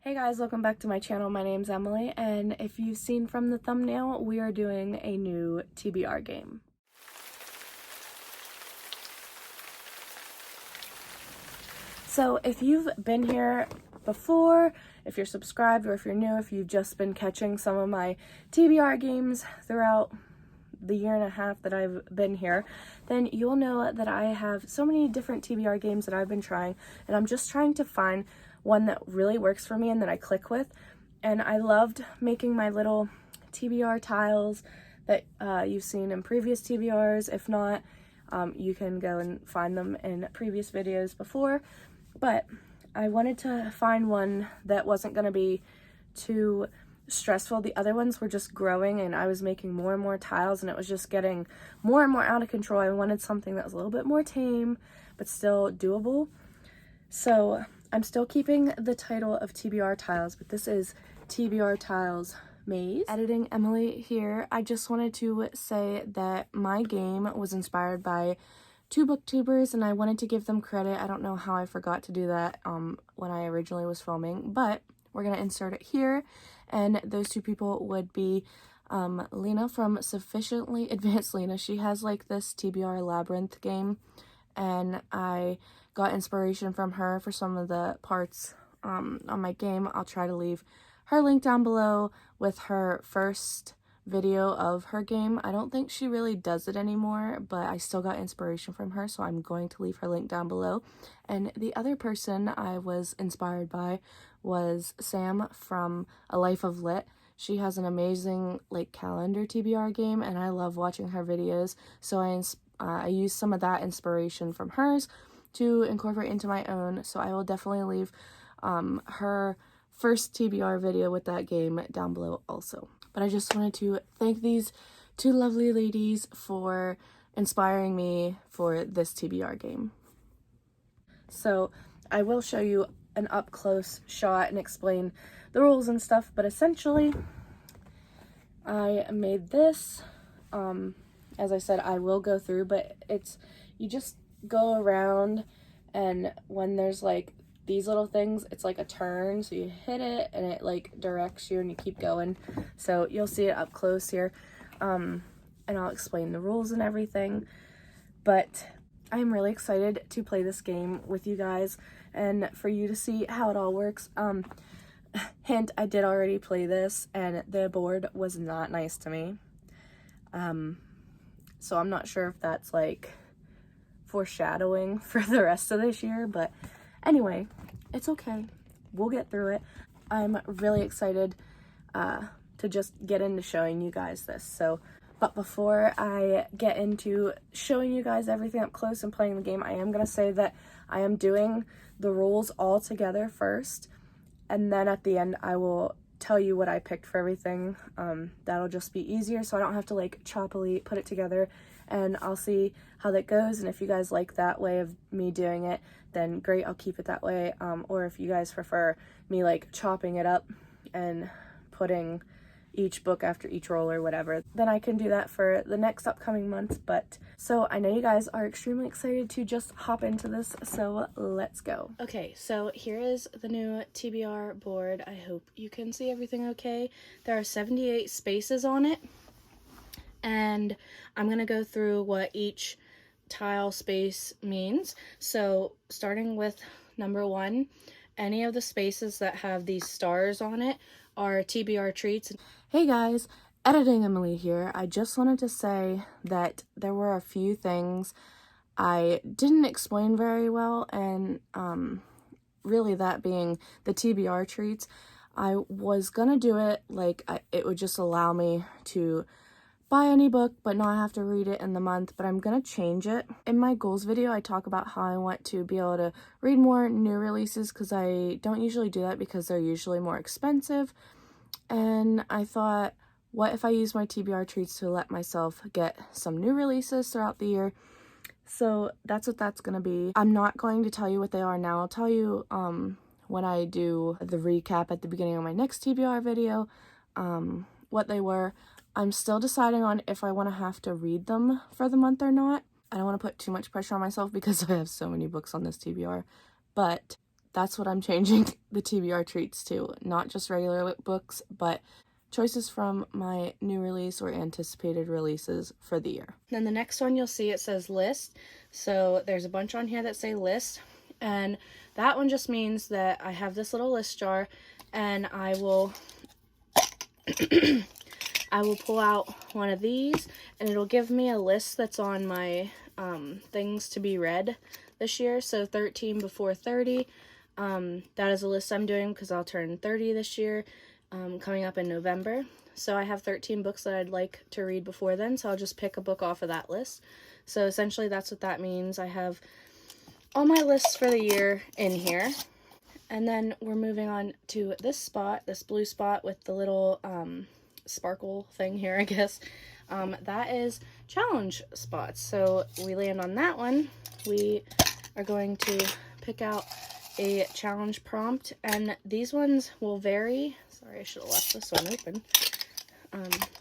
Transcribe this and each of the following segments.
Hey guys, welcome back to my channel. My name's Emily, and if you've seen from the thumbnail, we are doing a new TBR game. So if you've been here before, if you're subscribed, or if you're new, if you've just been catching some of my TBR games throughout the year and a half that I've been here, then you'll know that I have so many different TBR games that I've been trying, and I'm just trying to find one that really works for me and that I click with. And I loved making my little TBR tiles that you've seen in previous TBRs. If not, you can go and find them in previous videos before. But I wanted to find one that wasn't going to be too stressful. The other ones were just growing and I was making more and more tiles and it was just getting more and more out of control. I wanted something that was a little bit more tame but still doable. So I'm still keeping the title of TBR Tiles, but this is TBR Tiles Maze. Editing Emily here. I just wanted to say that my game was inspired by two booktubers and I wanted to give them credit. I don't know how I forgot to do that when I originally was filming, but we're going to insert it here. And those two people would be Lena from Sufficiently Advanced Lena. She has like this TBR Labyrinth game, and I got inspiration from her for some of the parts on my game. I'll try to leave her link down below with her first video of her game. I don't think she really does it anymore, but I still got inspiration from her, so I'm going to leave her link down below. And the other person I was inspired by was Sam from A Life of Lit. She has an amazing like calendar TBR game, and I love watching her videos, so I used some of that inspiration from hers to incorporate into my own. So I will definitely leave her first TBR video with that game down below also. But I just wanted to thank these two lovely ladies for inspiring me for this TBR game. So I will show you an up-close shot and explain the rules and stuff, but essentially I made this. As I said, I will go through, but you just go around, and when there's like these little things, it's like a turn, so you hit it and it like directs you and you keep going. So you'll see it up close here, and I'll explain the rules and everything. But I'm really excited to play this game with you guys and for you to see how it all works. Hint, I did already play this and the board was not nice to me. So I'm not sure if that's like foreshadowing for the rest of this year, but anyway, it's okay. We'll get through it. I'm really excited to just get into showing you guys this. But before I get into showing you guys everything up close and playing the game, I am going to say that I am doing the rules all together first, and then at the end I will tell you what I picked for everything. That'll just be easier, so I don't have to like choppily put it together, and I'll see how that goes. And if you guys like that way of me doing it, then great, I'll keep it that way. Or if you guys prefer me like chopping it up and putting each book after each roll or whatever, then I can do that for the next upcoming months. But so I know you guys are extremely excited to just hop into this, so let's go. Okay, so here is the new TBR board. I hope you can see everything okay. There are 78 spaces on it, and I'm gonna go through what each tile space means. So starting with number 1, any of the spaces that have these stars on it are TBR treats. Hey guys, editing Emily here. I just wanted to say that there were a few things I didn't explain very well, and really that being the TBR treats. I was gonna do it like it would just allow me to buy any book but not have to read it in the month, but I'm gonna change it. In my goals video, I talk about how I want to be able to read more new releases, because I don't usually do that because they're usually more expensive. And I thought, what if I use my TBR treats to let myself get some new releases throughout the year? So that's what that's gonna be. I'm not going to tell you what they are now. I'll tell you when I do the recap at the beginning of my next TBR video what they were. I'm still deciding on if I want to have to read them for the month or not. I don't want to put too much pressure on myself because I have so many books on this TBR, but that's what I'm changing the TBR treats to. Not just regular books, but choices from my new release or anticipated releases for the year. Then the next one you'll see, it says list. So there's a bunch on here that say list, and that one just means that I have this little list jar, and I will I will pull out one of these, and it'll give me a list that's on my things to be read this year. So 13 before 30, that is a list I'm doing because I'll turn 30 this year, coming up in November. So I have 13 books that I'd like to read before then, so I'll just pick a book off of that list. So essentially that's what that means. I have all my lists for the year in here. And then we're moving on to this spot, this blue spot with the little sparkle thing here, I guess. That is challenge spots. So we land on that one. We are going to pick out a challenge prompt, and these ones will vary. Sorry, I should have left this one open.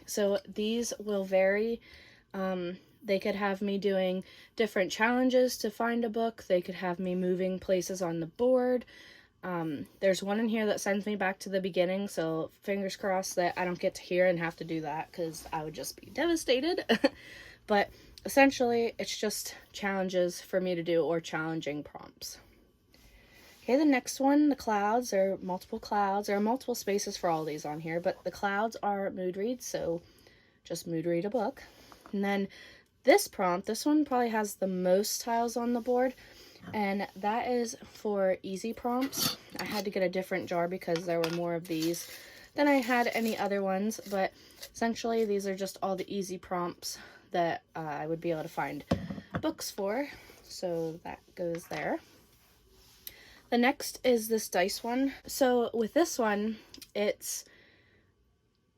So these will vary. They could have me doing different challenges to find a book. They could have me moving places on the board. There's one in here that sends me back to the beginning, so fingers crossed that I don't get to here and have to do that, because I would just be devastated. But essentially, it's just challenges for me to do, or challenging prompts. Okay, the next one, the clouds. There are multiple clouds. There are multiple spaces for all these on here, but the clouds are mood reads, so just mood read a book. And then this prompt, this one probably has the most tiles on the board, and that is for easy prompts. I had to get a different jar because there were more of these than I had any other ones, but essentially these are just all the easy prompts that I would be able to find books for, so that goes there. The next is this dice one. So with this one, it's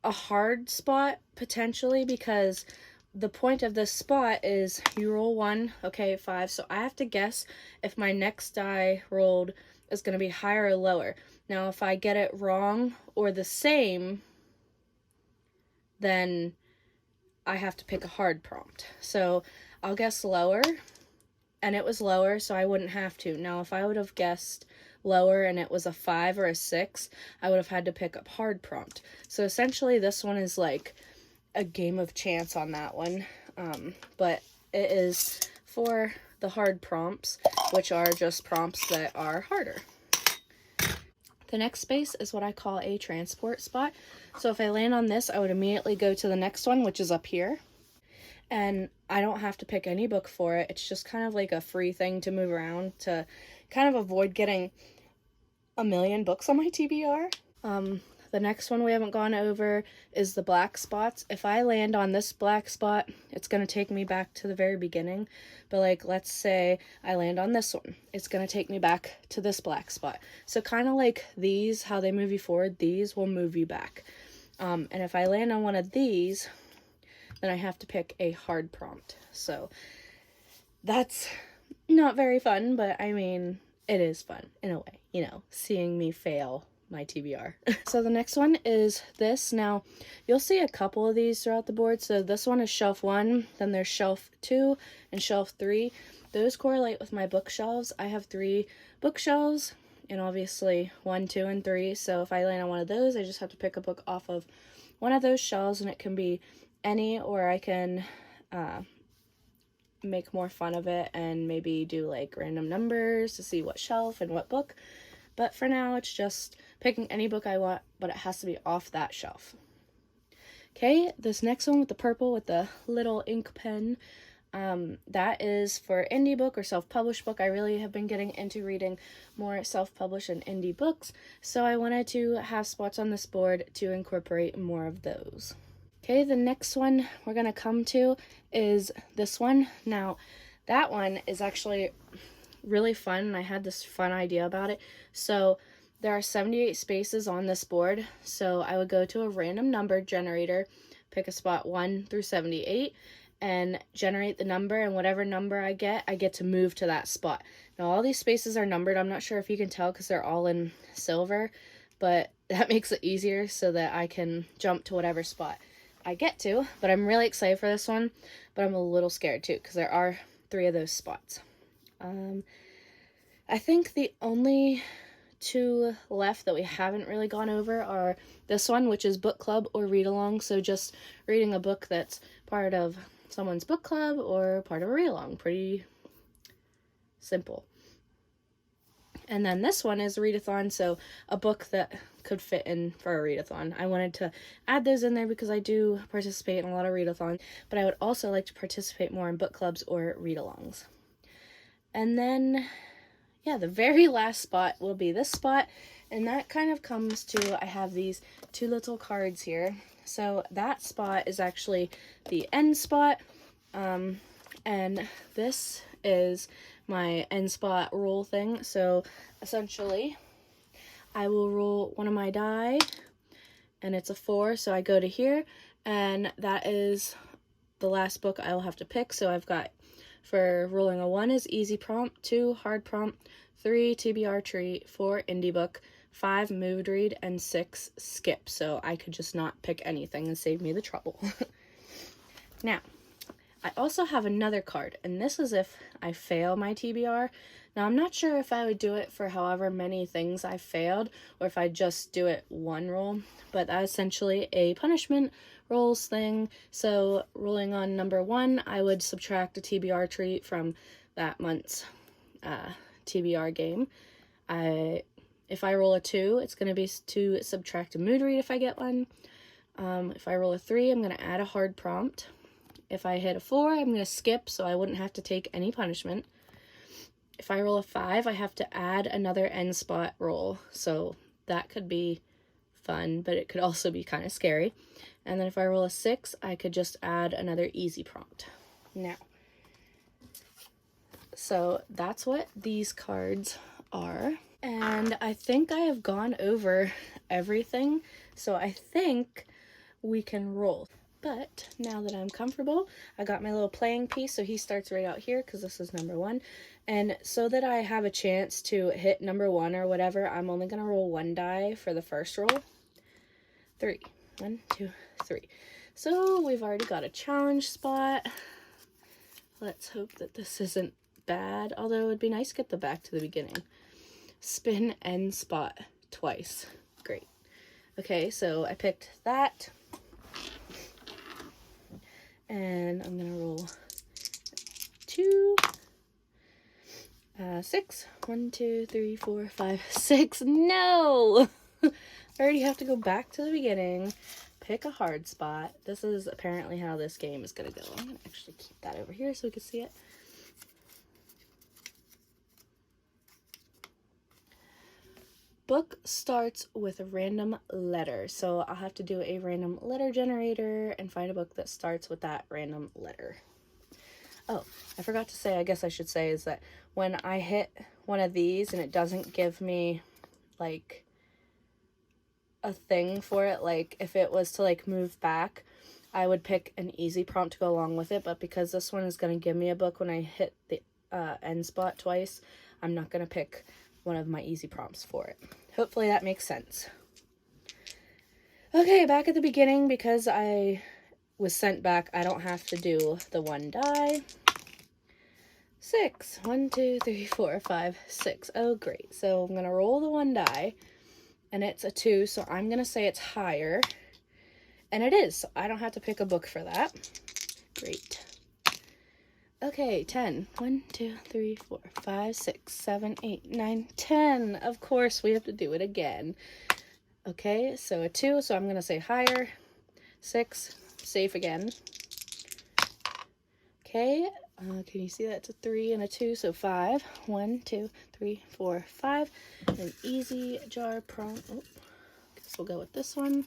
a hard spot potentially, because the point of this spot is you roll 1, okay, 5, so I have to guess if my next die rolled is going to be higher or lower. Now if I get it wrong or the same, then I have to pick a hard prompt. So I'll guess lower, and it was lower, so I wouldn't have to. Now if I would have guessed lower and it was a 5 or a 6, I would have had to pick up hard prompt. So essentially this one is like a game of chance on that one, but it is for the hard prompts, which are just prompts that are harder. The next space is what I call a transport spot. So if I land on this, I would immediately go to the next one, which is up here, and I don't have to pick any book for it. It's just kind of like a free thing to move around to kind of avoid getting a million books on my TBR. The next one we haven't gone over is the black spots. If I land on this black spot, it's going to take me back to the very beginning. But like, let's say I land on this one. It's going to take me back to this black spot. So kind of like these, how they move you forward, these will move you back. And if I land on one of these, then I have to pick a hard prompt. So that's not very fun, but I mean, it is fun in a way, you know, seeing me fail my TBR. So the next one is this. Now you'll see a couple of these throughout the board. So this one is shelf 1, then there's shelf 2 and shelf 3. Those correlate with my bookshelves. I have 3 bookshelves, and obviously 1, 2, and 3. So if I land on one of those, I just have to pick a book off of one of those shelves, and it can be any, or I can make more fun of it and maybe do like random numbers to see what shelf and what book. But for now, it's just picking any book I want, but it has to be off that shelf. Okay, this next one with the purple with the little ink pen, that is for indie book or self-published book. I really have been getting into reading more self-published and indie books, so I wanted to have spots on this board to incorporate more of those. Okay, the next one we're going to come to is this one. Now, that one is actually really fun, and I had this fun idea about it. So there are 78 spaces on this board, so I would go to a random number generator, pick a spot 1 through 78, and generate the number, and whatever number I get to move to that spot. Now all these spaces are numbered. I'm not sure if you can tell because they're all in silver, but that makes it easier so that I can jump to whatever spot I get to. But I'm really excited for this one, but I'm a little scared too because there are 3 of those spots. I think the only two left that we haven't really gone over are this one, which is book club or read along. So just reading a book that's part of someone's book club or part of a read along. Pretty simple. And then this one is readathon, so a book that could fit in for a readathon. I wanted to add those in there because I do participate in a lot of readathons, but I would also like to participate more in book clubs or read-alongs. And then, yeah, the very last spot will be this spot, and that kind of comes to, I have these two little cards here. So that spot is actually the end spot, and this is my end spot roll thing. So essentially, I will roll one of my die, and it's a 4, so I go to here, and that is the last book I will have to pick. So I've got, for rolling a 1 is easy prompt, 2 hard prompt, 3 TBR treat, 4 indie book, 5 moved read, and 6 skip. So I could just not pick anything and save me the trouble. Now, I also have another card, and this is if I fail my TBR. Now, I'm not sure if I would do it for however many things I failed, or if I just do it one roll, but that's essentially a punishment rolls thing. So, rolling on number 1, I would subtract a TBR treat from that month's TBR game. If I roll a 2, it's going to be to subtract a mood read if I get one. If I roll a 3, I'm going to add a hard prompt. If I hit a 4, I'm going to skip, so I wouldn't have to take any punishment. If I roll a 5, I have to add another end spot roll, so that could be fun, but it could also be kind of scary. And then if I roll a 6, I could just add another easy prompt. Now, so that's what these cards are. And I think I have gone over everything, so I think we can roll. But now that I'm comfortable, I got my little playing piece, so he starts right out here because this is number 1. And so that I have a chance to hit number 1 or whatever, I'm only going to roll 1 die for the first roll. 3. 1, 2, 3. So we've already got a challenge spot. Let's hope that this isn't bad, although it would be nice to get the back to the beginning. Spin end spot twice. Great. Okay, so I picked that. And I'm gonna roll 2, 6, 1, 2, 3, 4, 5, 6. No! I already have to go back to the beginning, pick a hard spot. This is apparently how this game is gonna go. I'm gonna actually keep that over here so we can see it. Book starts with a random letter, so I'll have to do a random letter generator and find a book that starts with that random letter. Oh, I forgot to say, I guess I should say, is that when I hit one of these and it doesn't give me, like, a thing for it, like, if it was to, like, move back, I would pick an easy prompt to go along with it, but because this one is going to give me a book when I hit the end spot twice, I'm not going to pick one of my easy prompts for it. Hopefully that makes sense. Okay, back at the beginning, because I was sent back, I don't have to do the 1 die. 6. 1, 2, 3, 4, 5, 6. Oh, great. So I'm going to roll the 1 die, and it's a 2, so I'm going to say it's higher. And it is, so I don't have to pick a book for that. Great. Okay, 10. 1, 2, 3, 4, 5, 6, 7, 8, 9, 10. Of course, we have to do it again. Okay, so a 2, so I'm going to say higher. 6, safe again. Okay, can you see that? It's a 3 and a 2, so 5. 1, 2, 3, 4, 5. An easy jar prompt. Oh, guess we'll go with this one.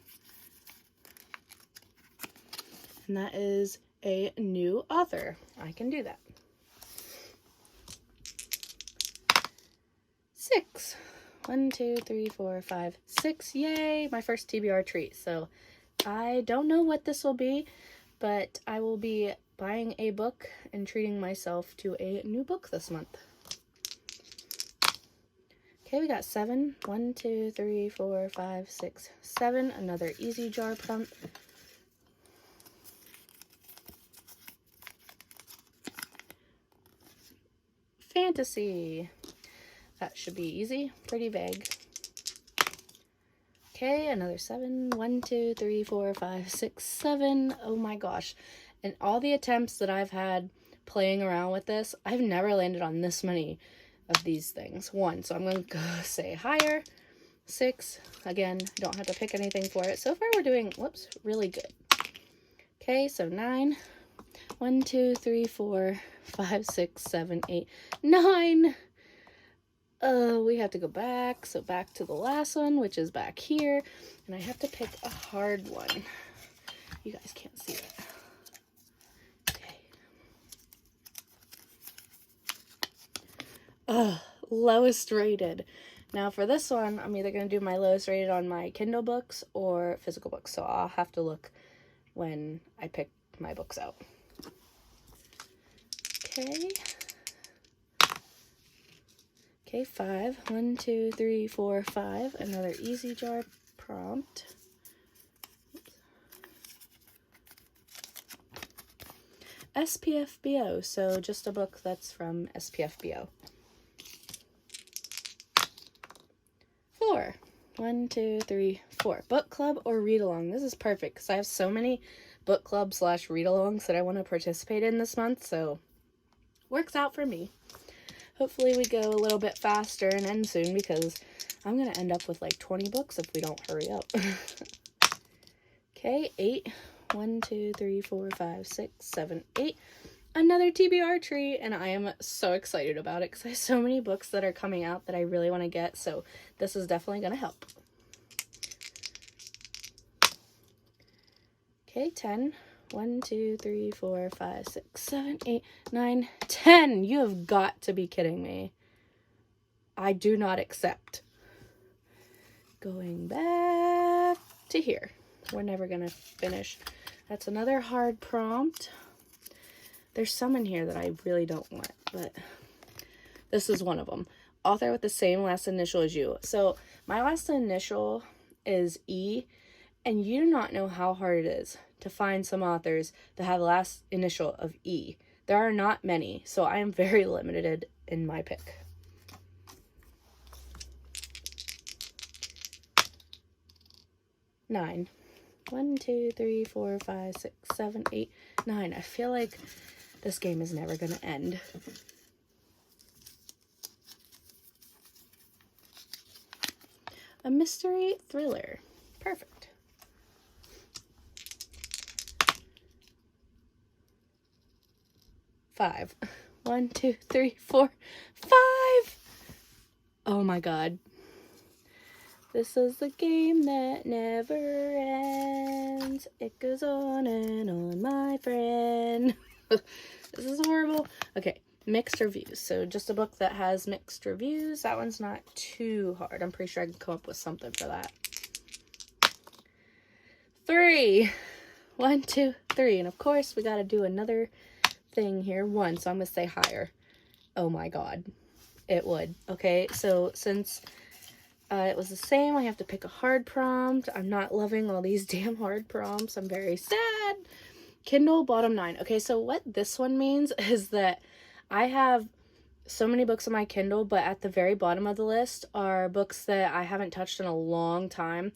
And that is a new author. I can do that. 6. 1, 2, 3, 4, 5, 6. Yay! My first TBR treat. So I don't know what this will be, but I will be buying a book and treating myself to a new book this month. Okay, we got 7. 1, 2, 3, 4, 5, 6, 7. Another easy jar prompt. Fantasy. That should be easy. Pretty vague. Okay, another 7. 1, 2, 3, 4, 5, 6, 7. Oh my gosh. And all the attempts that I've had playing around with this, I've never landed on this many of these things. 1, so I'm going to go say higher. 6, again, don't have to pick anything for it. So far we're doing, whoops, really good. Okay, so 9. 1, 2, 3, 4, 5, 6, 7, 8, 9. We have to go back, so back to the last one, which is back here, and I have to pick a hard one. You guys can't see that. Okay. Lowest rated. Now for this one, I'm either going to do my lowest rated on my Kindle books or physical books, so I'll have to look when I pick my books out. Okay. Okay, 5. 1, 2, 3, 4, 5. Another easy jar prompt. SPFBO, so just a book that's from SPFBO. 4. 1, 2, 3, 4. Book club or read along. This is perfect because I have so many book club / read alongs that I want to participate in this month, so works out for me. Hopefully we go a little bit faster and end soon because I'm going to end up with like 20 books if we don't hurry up. Okay, 8. 1, 2, 3, 4, 5, 6, 7, 8. Another TBR tree, and I am so excited about it because I have so many books that are coming out that I really want to get, so this is definitely going to help. Okay, 10. 1, 2, 3, 4, 5, 6, 7, 8, 9, 10. You have got to be kidding me. I do not accept. Going back to here. We're never going to finish. That's another hard prompt. There's some in here that I really don't want, but this is one of them. Author with the same last initial as you. So my last initial is E, and you do not know how hard it is to find some authors that have the last initial of E. There are not many, so I am very limited in my pick. Nine. 1, 2, 3, 4, 5, 6, 7, 8, 9. I feel like this game is never going to end. A mystery thriller. Perfect. 5. 1, 2, 3, 4, 5. Oh my god. This is the game that never ends. It goes on and on, my friend. This is horrible. Okay, mixed reviews. So just a book that has mixed reviews. That one's not too hard. I'm pretty sure I can come up with something for that. 3. 1, 2, 3. And of course, we got to do another thing here. 1. So I'm going to say higher. Oh my god. It would. Okay, so since it was the same, I have to pick a hard prompt. I'm not loving all these damn hard prompts. I'm very sad. Kindle bottom 9. Okay, so what this one means is that I have so many books on my Kindle, but at the very bottom of the list are books that I haven't touched in a long time.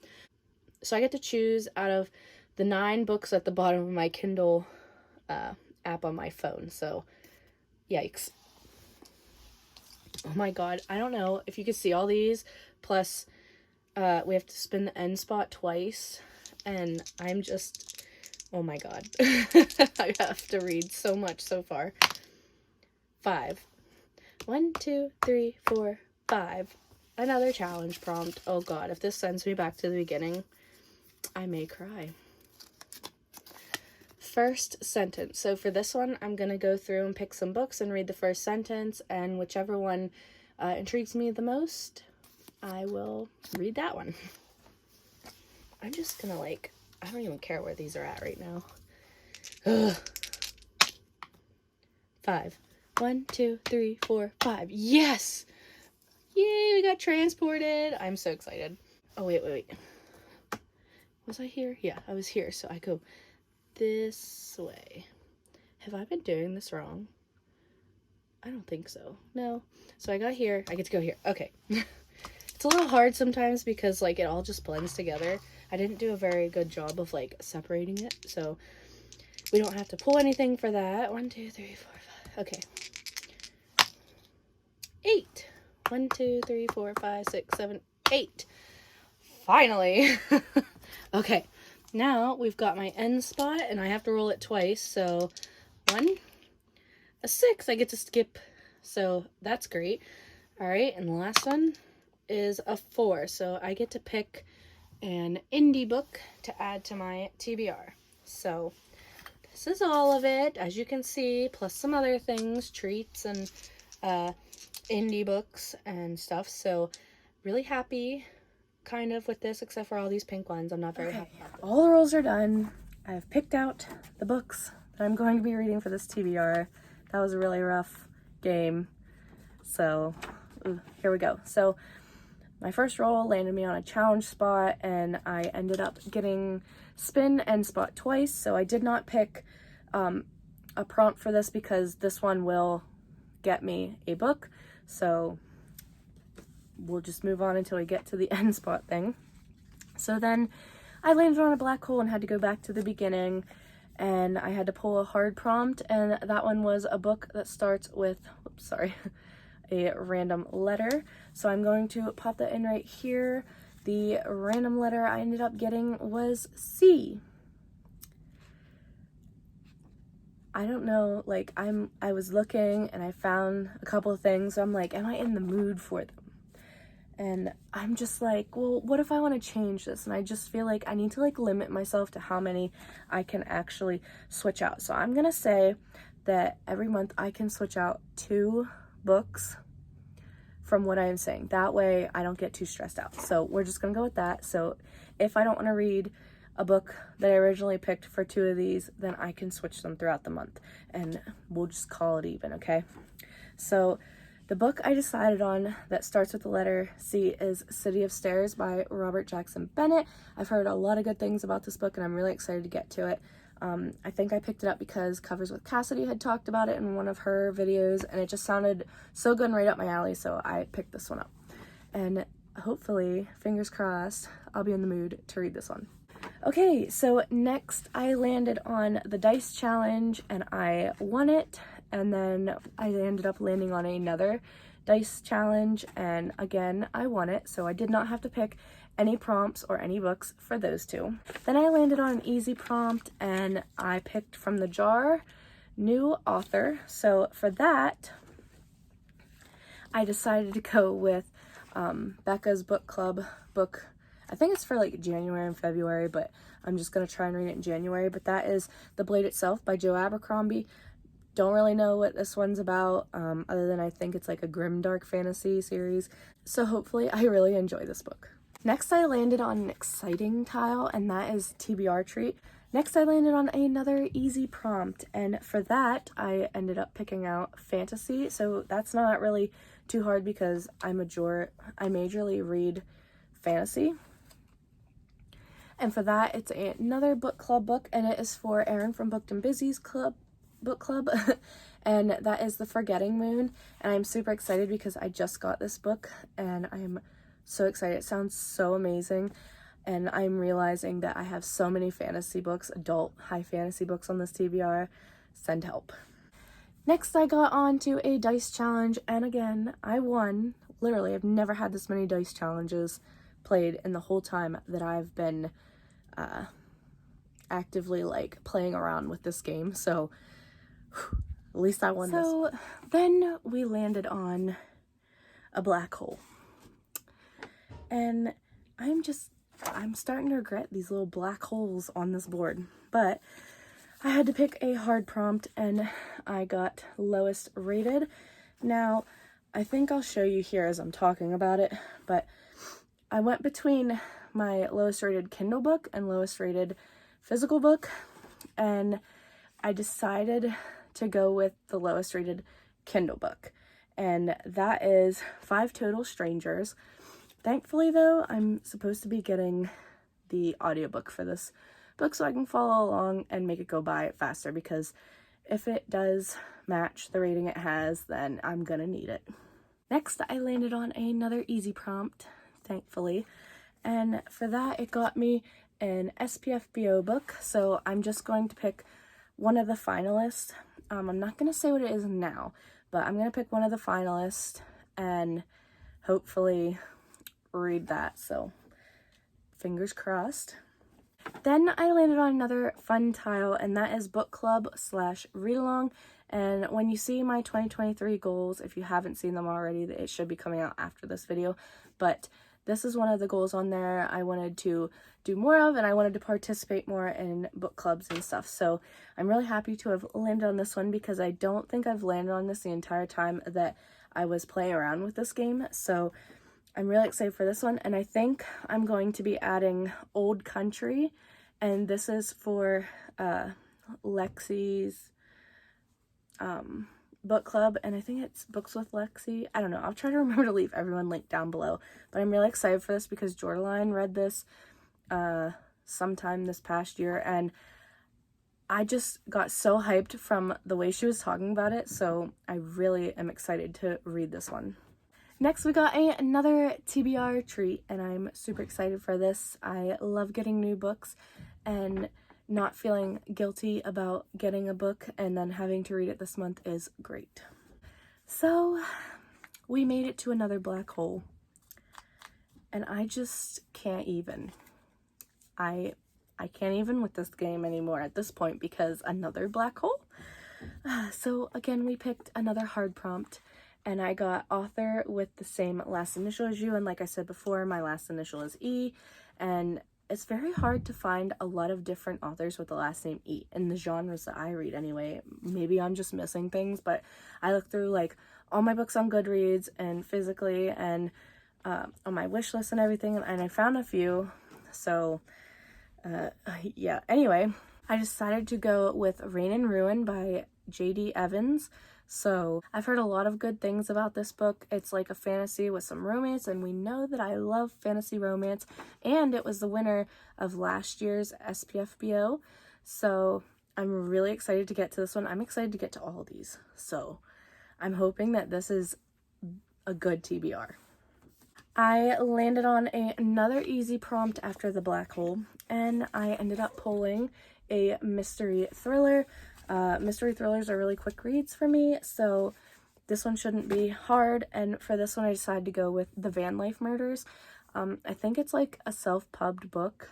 So I get to choose out of the 9 books at the bottom of my Kindle app on my phone. So, yikes. Oh my god, I don't know if you can see all these, plus we have to spin the end spot twice, and I'm just, oh my god. I have to read so much so far. 5. 1, 2, 3, 4, 5. Another challenge prompt. Oh god, if this sends me back to the beginning, I may cry. First sentence. So for this one, I'm going to go through and pick some books and read the first sentence, and whichever one intrigues me the most, I will read that one. I'm just going to I don't even care where these are at right now. Ugh. 5. 1, 2, 3, 4, 5. Yes! Yay, we got transported. I'm so excited. Oh, wait. Was I here? Yeah, I was here, so I go this way. Have I been doing this wrong? I don't think so. No. So I got here. I get to go here. Okay. It's a little hard sometimes because, like, it all just blends together. I didn't do a very good job of, like, separating it. So we don't have to pull anything for that. 1, 2, 3, 4, 5. Okay. 8. 1, 2, 3, 4, 5, 6, 7, 8. Finally. Okay. Now we've got my end spot and I have to roll it twice. So 1, a 6. I get to skip. So that's great. All right. And the last one is a 4. So I get to pick an indie book to add to my TBR. So this is all of it, as you can see, plus some other things, treats and indie books and stuff. So really happy kind of with this, except for all these pink ones. I'm not very happy about them. All the rolls are done. I've picked out the books that I'm going to be reading for this TBR. That was a really rough game. So here we go. So my first roll landed me on a challenge spot and I ended up getting spin and spot twice. So I did not pick a prompt for this because this one will get me a book. So we'll just move on until we get to the end spot thing. So then I landed on a black hole and had to go back to the beginning and I had to pull a hard prompt, and that one was a book that starts with, oops, sorry, a random letter. So I'm going to pop that in right here. The random letter I ended up getting was C. I don't know, like I was looking and I found a couple of things. So I'm like, am I in the mood for them? And I'm just like, well, what if I want to change this? And I just feel like I need to like limit myself to how many I can actually switch out. So I'm going to say that every month I can switch out 2 books from what I am saying. That way I don't get too stressed out. So we're just going to go with that. So if I don't want to read a book that I originally picked for 2 of these, then I can switch them throughout the month and we'll just call it even, okay? So the book I decided on that starts with the letter C is City of Stairs by Robert Jackson Bennett. I've heard a lot of good things about this book and I'm really excited to get to it. I think I picked it up because Covers with Cassidy had talked about it in one of her videos and it just sounded so good and right up my alley, so I picked this one up. And hopefully, fingers crossed, I'll be in the mood to read this one. Okay, so next I landed on the dice challenge and I won it, and then I ended up landing on another dice challenge and again I won it, so I did not have to pick any prompts or any books for those 2. Then I landed on an easy prompt and I picked from the jar new author. So for that I decided to go with Becca's book club book. I think it's for like January and February, but I'm just going to try and read it in January. But that is The Blade Itself by Joe Abercrombie. Don't really know what this one's about, other than I think it's like a grimdark fantasy series. So hopefully I really enjoy this book. Next I landed on an exciting tile, and that is TBR treat. Next I landed on another easy prompt, and for that I ended up picking out fantasy. So that's not really too hard because I majorly read fantasy. And for that, it's another book club book, and it is for Erin from Booked and Busy's book club, and that is The Forgetting Moon. And I'm super excited because I just got this book, and I am so excited. It sounds so amazing, and I'm realizing that I have so many fantasy books, adult high fantasy books on this TBR. Send help. Next, I got on to a dice challenge, and again, I won. Literally, I've never had this many dice challenges played in the whole time that I've been actively like playing around with this game, so at least I won this. So then we landed on a black hole, and I'm starting to regret these little black holes on this board, but I had to pick a hard prompt and I got lowest rated. Now I think I'll show you here as I'm talking about it, but I went between my lowest rated Kindle book and lowest rated physical book, and I decided to go with the lowest rated Kindle book, and that is 5 Total Strangers. Thankfully though, I'm supposed to be getting the audiobook for this book so I can follow along and make it go by faster, because if it does match the rating it has, then I'm gonna need it. Next, I landed on another easy prompt, thankfully, and for that it got me an SPFBO book, so I'm just going to pick one of the finalists. I'm not gonna say what it is now, but I'm gonna pick one of the finalists and hopefully read that, so fingers crossed. Then I landed on another fun tile, and that is book club / read along. And when you see my 2023 goals, if you haven't seen them already, it should be coming out after this video, but this is one of the goals on there I wanted to do more of, and I wanted to participate more in book clubs and stuff. So I'm really happy to have landed on this one, because I don't think I've landed on this the entire time that I was playing around with this game. So I'm really excited for this one, and I think I'm going to be adding Old Country, and this is for Lexi's book club, and I think it's Books with Lexi. I don't know. I'll try to remember to leave everyone linked down below, but I'm really excited for this because Jordaline read this sometime this past year, and I just got so hyped from the way she was talking about it, so I really am excited to read this one. Next, we got another TBR treat, and I'm super excited for this. I love getting new books and not feeling guilty about getting a book and then having to read it this month is great. So we made it to another black hole, and I just can't even. I can't even with this game anymore at this point, because another black hole. So again, we picked another hard prompt, and I got author with the same last initial as you, and like I said before, my last initial is E, and it's very hard to find a lot of different authors with the last name E in the genres that I read anyway. Maybe I'm just missing things, but I looked through like all my books on Goodreads and physically and on my wish list and everything, and I found a few. So yeah, anyway, I decided to go with Rain and Ruin by J.D. Evans. So I've heard a lot of good things about this book. It's like a fantasy with some romance, and we know that I love fantasy romance, and it was the winner of last year's SPFBO. So I'm really excited to get to this one. I'm excited to get to all of these. So I'm hoping that this is a good TBR. I landed on another easy prompt after the black hole, and I ended up pulling a mystery thriller. Mystery thrillers are really quick reads for me, so this one shouldn't be hard, and for this one I decided to go with The Van Life Murders. I think it's like a self-pubbed book,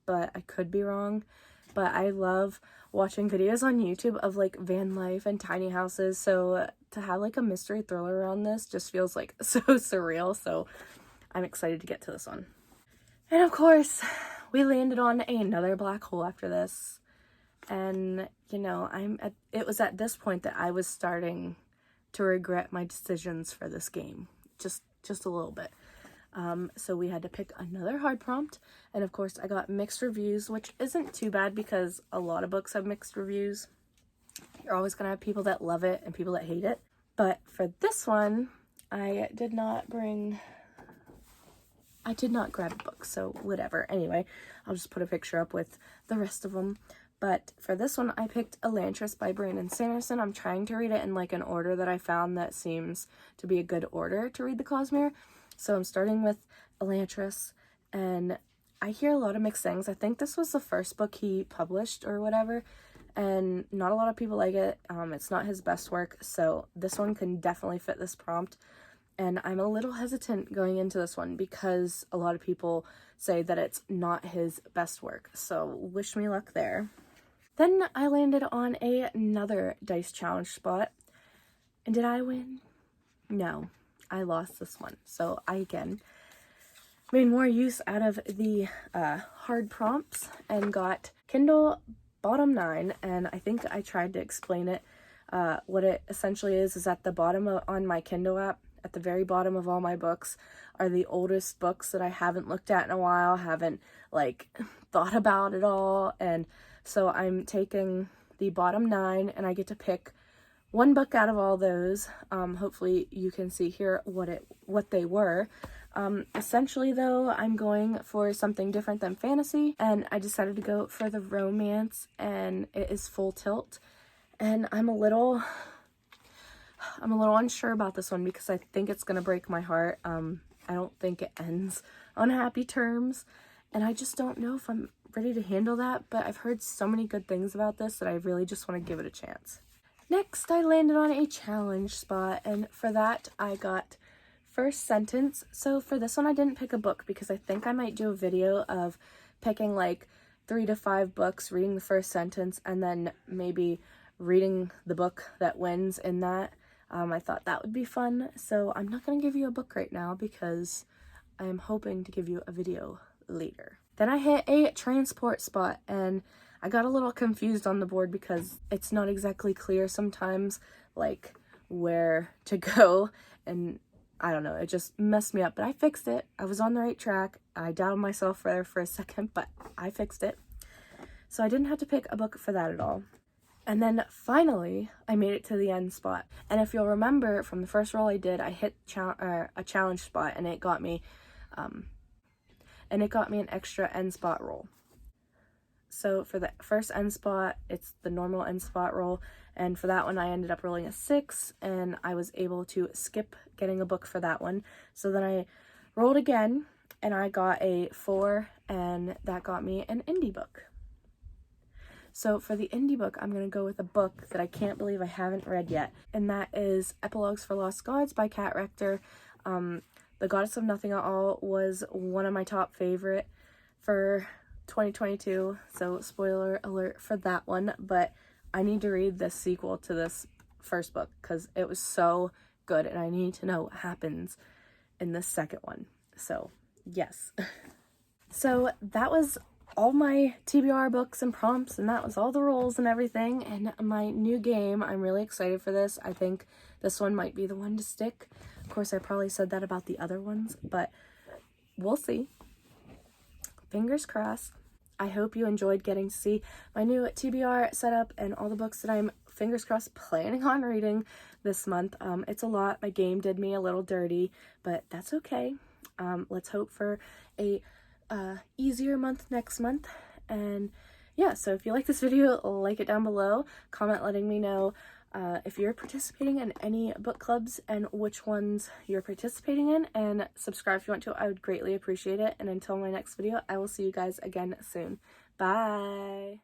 but I could be wrong. But I love watching videos on YouTube of like van life and tiny houses, so to have like a mystery thriller around this just feels like so surreal, so I'm excited to get to this one. And of course, we landed on another black hole after this. And, you know, it was at this point that I was starting to regret my decisions for this game. Just a little bit. So we had to pick another hard prompt. And of course, I got mixed reviews, which isn't too bad because a lot of books have mixed reviews. You're always going to have people that love it and people that hate it. But for this one, I did not grab a book, so whatever. Anyway, I'll just put a picture up with the rest of them. But for this one, I picked Elantris by Brandon Sanderson. I'm trying to read it in like an order that I found that seems to be a good order to read the Cosmere. So I'm starting with Elantris, and I hear a lot of mixed things. I think this was the first book he published or whatever, and not a lot of people like it. It's not his best work, so this one can definitely fit this prompt. And I'm a little hesitant going into this one because a lot of people say that it's not his best work. So wish me luck there. Then I landed on another dice challenge spot. And did I win? No, I lost this one. So I again made more use out of the hard prompts and got Kindle Bottom 9. And I think I tried to explain it. What it essentially is at the bottom on my Kindle app, at the very bottom of all my books are the oldest books that I haven't looked at in a while, haven't like thought about at all. And so I'm taking the bottom 9 and I get to pick one book out of all those. Hopefully you can see here what they were. Essentially though, I'm going for something different than fantasy, and I decided to go for the romance, and it is Full Tilt. And I'm a little unsure about this one because I think it's gonna break my heart. I don't think it ends on happy terms, and I just don't know if I'm ready to handle that, but I've heard so many good things about this that I really just want to give it a chance. Next, I landed on a challenge spot, and for that, I got first sentence. So for this one, I didn't pick a book because I think I might do a video of picking like 3 to 5 books, reading the first sentence, and then maybe reading the book that wins in that. I thought that would be fun, so I'm not going to give you a book right now because I am hoping to give you a video later. Then I hit a transport spot, and I got a little confused on the board because it's not exactly clear sometimes, like, where to go, and I don't know, it just messed me up, but I fixed it. I was on the right track. I doubted myself there for a second, but I fixed it. So I didn't have to pick a book for that at all. And then finally, I made it to the end spot. And if you'll remember from the first roll I did, I hit a challenge spot, and it got me an extra end spot roll. So for the first end spot, it's the normal end spot roll, and for that one I ended up rolling a 6, and I was able to skip getting a book for that one. So then I rolled again, and I got a 4, and that got me an indie book. So for the indie book, I'm going to go with a book that I can't believe I haven't read yet, and that is Epilogues for Lost Gods by Kat Rector. The Goddess of Nothing at All was one of my top favorite for 2022, so spoiler alert for that one, but I need to read the sequel to this first book because it was so good, and I need to know what happens in the second one. So yes. So that was all my TBR books and prompts, and that was all the rolls and everything, and my new game. I'm really excited for this. I think this one might be the one to stick. Of course, I probably said that about the other ones, but we'll see. Fingers crossed. I hope you enjoyed getting to see my new TBR setup and all the books that I'm, fingers crossed, planning on reading this month. It's a lot. My game did me a little dirty, but that's okay. Let's hope for a easier month next month. And yeah, so if you like this video, like it down below, comment letting me know if you're participating in any book clubs and which ones you're participating in, and subscribe if you want to. I would greatly appreciate it. And until my next video, I will see you guys again soon. Bye.